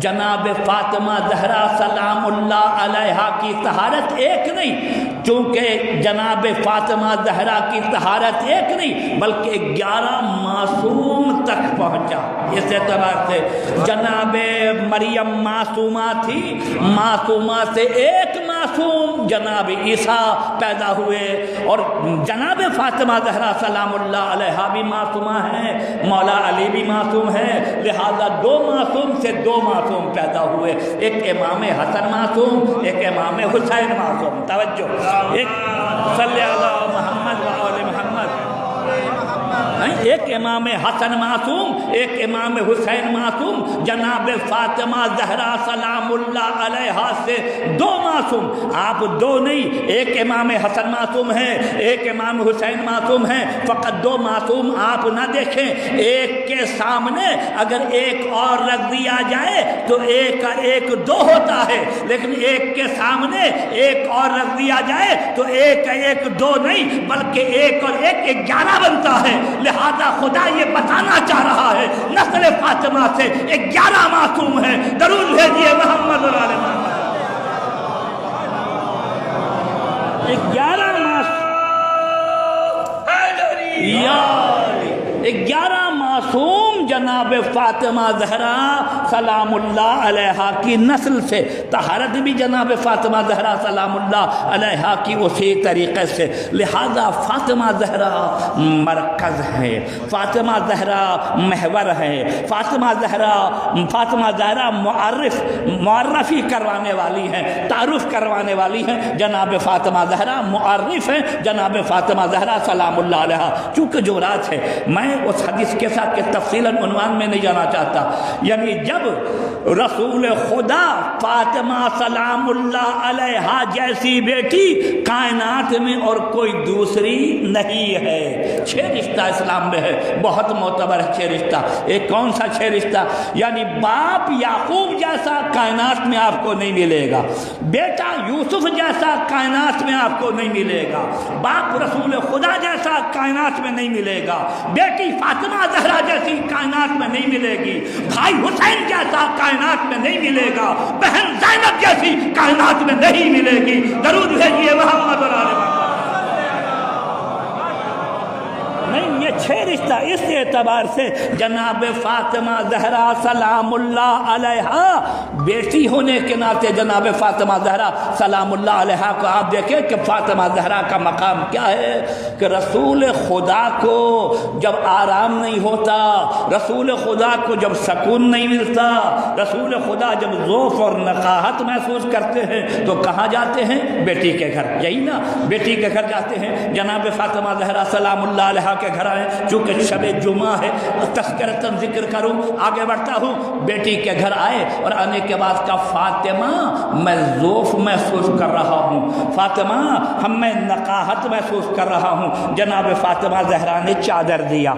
جناب فاطمہ زہرا سلام اللہ علیہا کی طہارت ایک نہیں، چونکہ جناب فاطمہ زہرا کی طہارت ایک نہیں بلکہ 11 معصوم تک پہنچا۔ اس اعتبار سے جناب مریم معصومہ تھی، معصومہ سے ایک معصوم جناب عیسیٰ پیدا ہوئے، اور جناب فاطمہ زہرا سلام اللہ علیہا بھی معصومہ ہیں، مولا علی بھی معصوم ہے، لہذا 2 معصوم سے 2 معصوم پیدا ہوئے، ایک امام حسن معصوم، ایک امام حسین معصوم۔ توجہ، ایک صلی اللہ محمد و آل محمد، ایک امام حسن معصوم، ایک امام حسین معصوم، جناب فاطمہ زہرا سلام اللہ علیہا سے 2 معصوم، آپ 2 نہیں، ایک امام حسن معصوم ہے، ایک امام حسین معصوم ہے، فقط 2 معصوم آپ نہ دیکھیں، ایک کے سامنے اگر ایک اور رکھ دیا جائے تو ایک کا ایک 2 ہوتا ہے، لیکن ایک کے سامنے ایک اور رکھ دیا جائے تو ایک کا ایک 2 نہیں بلکہ ایک اور ایک 11 بنتا ہے۔ لہذا خدا یہ بتانا چاہ رہا ہے نسل فاطمہ سے 11 معصوم ہیں۔ درود بھیجیے محمد اور آل محمد۔ 11 معصوم، 11 معصوم جناب فاطمہ زہرا سلام اللہ علیہا کی نسل سے، طہارت بھی جناب فاطمہ زہرا سلام اللہ علیہا کی اسی طریقے سے، لہذا فاطمہ زہرا مرکز ہے، فاطمہ زہرا محور ہے، فاطمہ زہرا معرفی کروانے والی ہیں، تعارف کروانے والی ہیں، جناب فاطمہ زہرا معرف ہیں، جناب فاطمہ زہرا سلام اللہ علیہا۔ چونکہ جملات ہے، میں اس حدیث کے ساتھ کہ تفصیلاً عنوان میں نہیں جانا چاہتا، یعنی جب رسول خدا فاطمہ سلام اللہ علیہا جیسی بیٹی کائنات میں اور کوئی دوسری نہیں ہے۔ 6 رشتہ اسلام میں ہے، بہت معتبر ہے 6 رشتہ۔ ایک کون سا 6 رشتہ؟ یعنی باپ یعقوب جیسا کائنات میں آپ کو نہیں ملے گا، بیٹا یوسف جیسا کائنات میں آپ کو نہیں ملے گا، باپ رسول خدا جیسا کائنات میں نہیں ملے گا، بیٹی فاطمہ زہرا جیسی کائنات میں نہیں ملے گی، بھائی حسین جیسا کائنات میں نہیں ملے گا، بہن زینب جیسی کائنات میں نہیں ملے گی۔ درود بھیجیے محمد اور آل محمد۔ نہیں، یہ 6 رشتہ اس اعتبار سے جناب فاطمہ زہرا سلام اللہ علیہا بیٹی ہونے کے ناطے جناب فاطمہ زہرا سلام اللہ علیہا کو آپ دیکھیں کہ فاطمہ زہرا کا مقام کیا ہے کہ رسول خدا کو جب آرام نہیں ہوتا، رسول خدا کو جب سکون نہیں ملتا، رسول خدا جب ذوف اور نقاہت محسوس کرتے ہیں تو کہاں جاتے ہیں؟ بیٹی کے گھر، یہی نا، بیٹی کے گھر جاتے ہیں۔ جناب فاطمہ زہرا سلام اللہ علیہا کے گھر آئے، چونکہ شب جمعہ ہے، تذکرتاً ذکر کروں، آگے بڑھتا ہوں۔ بیٹی کے گھر آئے اور آنے کے بعد کہا فاطمہ میں ذوف محسوس کر رہا ہوں، فاطمہ میں نقاہت محسوس کر رہا ہوں۔ جناب فاطمہ زہرا نے چادر دیا،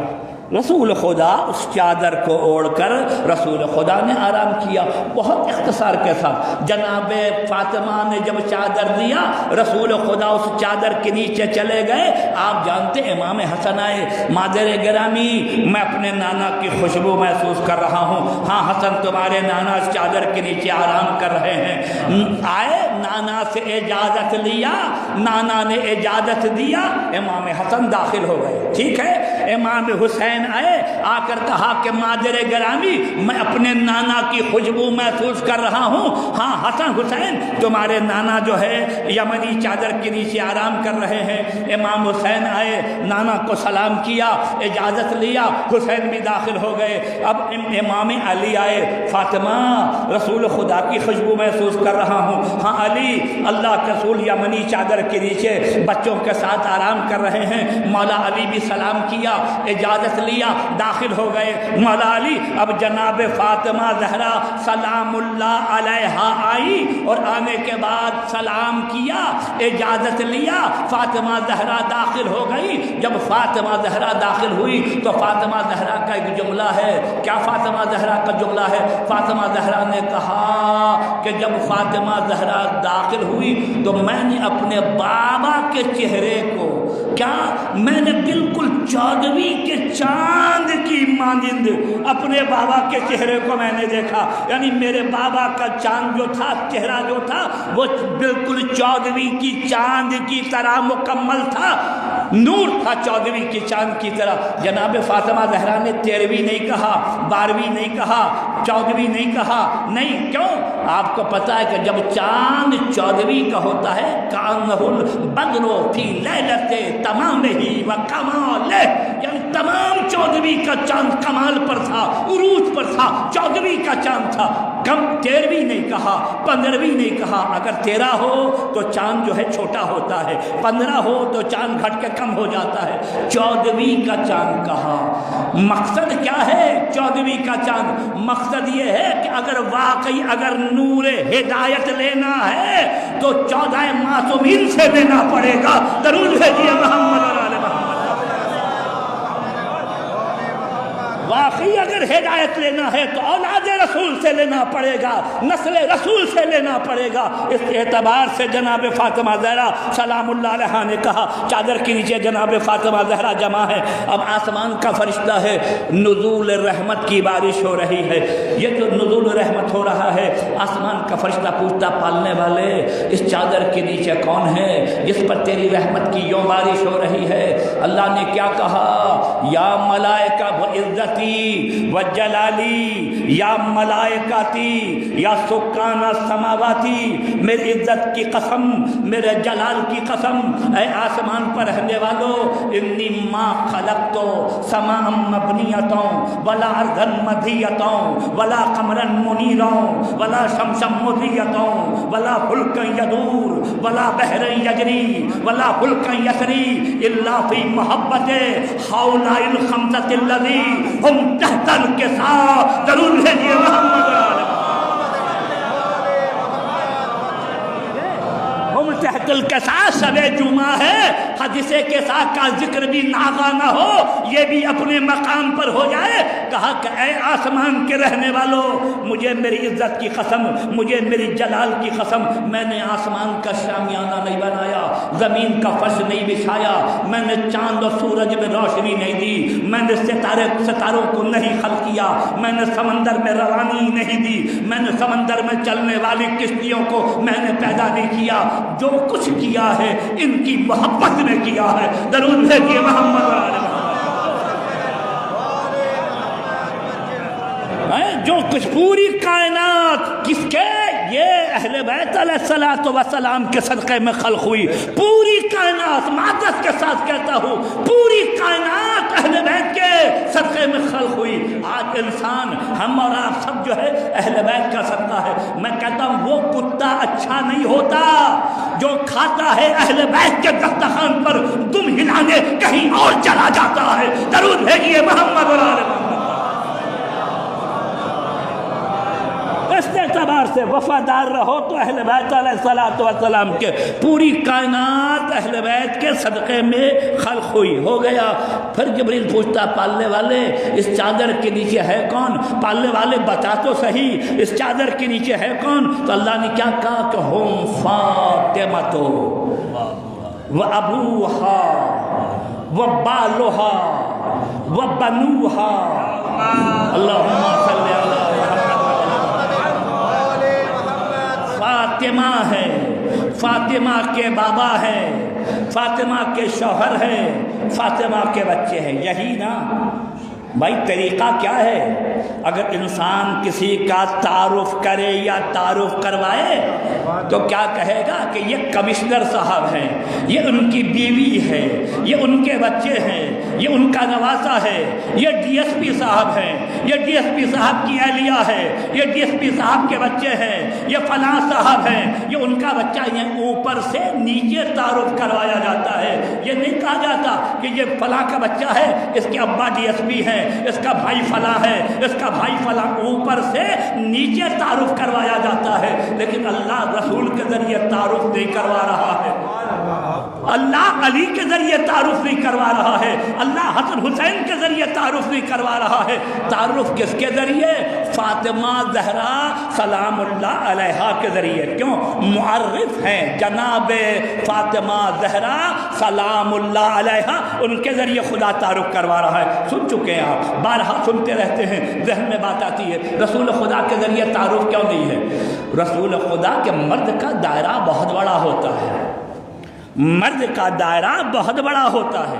رسول خدا اس چادر کو اوڑھ کر رسول خدا نے آرام کیا، بہت اختصار کے ساتھ۔ جناب فاطمہ نے جب چادر دیا، رسول خدا اس چادر کے نیچے چلے گئے۔ آپ جانتے امام حسن آئے، مادر گرامی میں اپنے نانا کی خوشبو محسوس کر رہا ہوں۔ ہاں حسن تمہارے نانا اس چادر کے نیچے آرام کر رہے ہیں۔ آئے، نانا سے اجازت لیا، نانا نے اجازت دیا، امام حسن داخل ہو گئے، ٹھیک ہے۔ امام حسین آئے، آ کر کہا کہ مادر گرامی میں اپنے نانا کی خوشبو محسوس کر رہا ہوں۔ ہاں حسن حسین تمہارے نانا جو ہے یمنی چادر کے نیچے آرام کر رہے ہیں۔ امام حسین آئے، نانا کو سلام کیا، اجازت لیا، حسین بھی داخل ہو گئے۔ اب امام علی آئے، فاطمہ رسول خدا کی خوشبو محسوس کر رہا ہوں۔ ہاں علی، اللہ کے رسول یمنی چادر کے نیچے بچوں کے ساتھ آرام کر رہے ہیں۔ مولا علی بھی سلام کیا، اجازت لیا، داخل ہو گئے۔ مولا علی اب جناب فاطمہ زہرا سلام اللہ علیہا آئی اور آنے کے بعد سلام کیا، اجازت لیا، فاطمہ زہرا داخل ہو گئی۔ جب فاطمہ زہرا داخل ہوئی تو فاطمہ زہرا کا ایک جملہ ہے۔ کیا فاطمہ زہرا کا جملہ ہے؟ فاطمہ زہرا نے کہا کہ جب فاطمہ زہرا داخل ہوئی تو میں نے اپنے بابا کے چہرے کو، کیا میں نے بالکل 14ویں کے چاند کی کی مانند اپنے بابا کے چہرے کو میں نے دیکھا، یعنی میرے بابا کا چاند جو تھا، چہرہ جو تھا وہ بالکل 14ویں کی چاند کی طرح مکمل تھا، نور تھا 14ویں کی چاند کی طرح۔ جناب فاطمہ زہرا نے 13ویں نہیں کہا، 12ویں نہیں کہا، 14ویں نہیں کہا، نہیں، کیوں؟ آپ کو پتا ہے کہ جب چاند 14ویں کا ہوتا ہے، کانہ البدر فی لیلۃ تمامہ و کمالہ، یعنی تمام 14ویں کا چاند کمال پر تھا، عروج پر تھا، 14ویں کا چاند تھا، کم 13ویں نہیں کہا، 15ویں نہیں کہا۔ اگر 13 ہو تو چاند جو ہے چھوٹا ہوتا ہے، 15 ہو تو چاند گھٹ کے کم ہو جاتا ہے، 14ویں کا چاند کہا۔ مقصد کیا ہے 14ویں کا چاند؟ مقصد یہ ہے کہ اگر واقعی اگر نور ہدایت لینا ہے تو 14 معصومین سے لینا پڑے گا۔ درود بھیجیے محمد اور آل محمد۔ واقعی اگر ہدایت لینا ہے تو اولاد رسول سے لینا پڑے گا، نسل رسول سے لینا پڑے گا۔ اس اعتبار سے جناب فاطمہ زہرا سلام اللہ علیہا نے کہا، چادر کے نیچے جناب فاطمہ زہرا جمع ہے، اب آسمان کا فرشتہ ہے، نزول رحمت کی بارش ہو رہی ہے۔ یہ جو نزول رحمت ہو رہا ہے، آسمان کا فرشتہ پوچھتا، پالنے والے اس چادر کے نیچے کون ہے جس پر تیری رحمت کی یوں بارش ہو رہی ہے؟ اللہ نے کیا کہا؟ یا ملائکہ بعزتی و جلالی، یا ملائکاتی، یا سکان السماواتی، میری عزت کی قسم، میرے جلال کی قسم، اے آسمان پر رہنے والوں، انی ما خلقتو سماء مبنیتوں ولا ارضا مدیتوں ولا قمرا منیروں ولا شمسا مضیتوں ولا فلکا یدور ولا بحرا یجری ولا فلکا یسری الا فی محبت ہؤلاء الخمسۃ الذی ہم تحت الکساء۔ ضرور بھیجیے محمد تحت الکساء شب جمعہ ہے، حدیث کساء کا ذکر بھی ناغا نہ ہو، یہ بھی اپنے مقام پر ہو جائے۔ کہا کہ اے آسمان کے رہنے والوں، مجھے میری عزت کی قسم، مجھے میری جلال کی قسم، میں نے آسمان کا شامیانہ نہیں بنایا، زمین کا فرش نہیں بچھایا، میں نے چاند اور سورج میں روشنی نہیں دی، میں نے ستاروں کو نہیں خلق کیا، میں نے سمندر میں روانی نہیں دی، میں نے سمندر میں چلنے والی کشتیوں کو میں نے پیدا نہیں کیا، جو کچھ کیا ہے ان کی محبت نے کیا ہے۔ درود بھیجیے محمد اور آل محمد۔ جو کچھ پوری کائنات کس کے؟ یہ اہل بیت علیہ الصلوۃ والسلام کے صدقے میں خلق ہوئی۔ پوری کائنات، معذرت کے ساتھ کہتا ہوں، پوری کائنات اہل بیت کے صدقے میں خلق ہوئی۔ آج انسان، ہم اور آپ سب جو ہے اہل بیت کا صدقہ ہے۔ میں کہتا ہوں وہ کتا اچھا نہیں ہوتا جو کھاتا ہے اہل بیت کے دسترخوان پر دم ہلانے کہیں اور چلا جاتا ہے۔ درود بھیجیے محمد اور آل محمد۔ اس اعتبار سے وفادار رہو تو اہل بیت علیہ الصلوۃ والسلام کے پوری کائنات اہل بیت کے صدقے میں خلق ہوئی۔ ہو گیا۔ پھر جبریل پوچھتا، پالنے والے اس چادر کے نیچے ہے کون؟ پالنے والے بتا تو صحیح اس چادر کے نیچے ہے کون؟ تو اللہ نے کیا کہا کہ ہم فاطمہ و ابوہا و بالہا و بنوہا۔ اللہم صلی علی فاطمہ ہے، فاطمہ کے بابا ہے، فاطمہ کے شوہر ہے، فاطمہ کے بچے ہیں۔ یہی نا بھائی طریقہ کیا ہے؟ اگر انسان کسی کا تعارف کرے یا تعارف کروائے تو کیا کہے گا کہ یہ کمشنر صاحب ہیں، یہ ان کی بیوی ہے، یہ ان کے بچے ہیں، یہ ان کا نواسہ ہے، یہ ڈی ایس پی صاحب ہیں، یہ ڈی ایس پی صاحب کی اہلیہ ہے، یہ ڈی ایس پی صاحب کے بچے ہیں، یہ فلاں صاحب ہیں، یہ ان کا بچہ۔ یہ اوپر سے نیچے تعارف کروایا جاتا ہے۔ یہ نہیں کہا جاتا کہ یہ فلاں کا بچہ ہے، اس کے ابا ڈی ایس پی ہے، اس کا بھائی فلاں ہے، اس کا بھائی فلاں۔ اوپر سے نیچے تعارف کروایا جاتا ہے، لیکن اللہ رسول کے ذریعے تعارف نہیں کروا رہا ہے۔ اللہ علی کے ذریعے تعارف نہیں کروا رہا ہے، اللہ حسن حسین کے ذریعے تعارف نہیں کروا رہا ہے، تعارف کس کے ذریعے؟ فاطمہ زہرا سلام اللہ علیہا کے ذریعے۔ کیوں؟ معرف ہیں جناب فاطمہ زہرا سلام اللہ علیہا، ان کے ذریعے خدا تعارف کروا رہا ہے۔ سن چکے ہیں آپ، بارہا سنتے رہتے ہیں، ذہن میں بات آتی ہے رسول خدا کے ذریعے تعارف کیوں نہیں ہے؟ رسول خدا کے مرد کا دائرہ بہت بڑا ہوتا ہے، مرد کا دائرہ بہت بڑا ہوتا ہے۔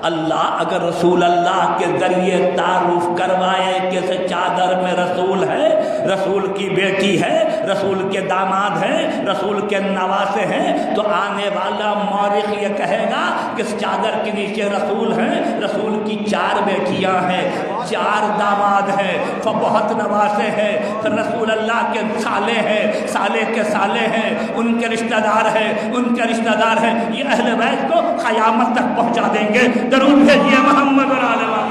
اللہ اگر رسول اللہ کے ذریعے تعارف کروائے کہ اس چادر میں رسول ہے، رسول کی بیٹی ہے، رسول کے داماد ہیں، رسول کے نواسے ہیں، تو آنے والا مورخ یہ کہے گا کہ اس چادر کے نیچے رسول ہیں، رسول کی 4 بیٹیاں ہیں، 4 داماد ہیں، بہت نواسے ہیں، پھر رسول اللہ کے سالے ہیں، سالے کے سالے ہیں، ان کے رشتہ دار ہیں، ان کے رشتہ دار ہیں، یہ اہل بیت کو قیامت تک پہنچا دیں گے۔ درود بھیجیے محمد اور آل محمد۔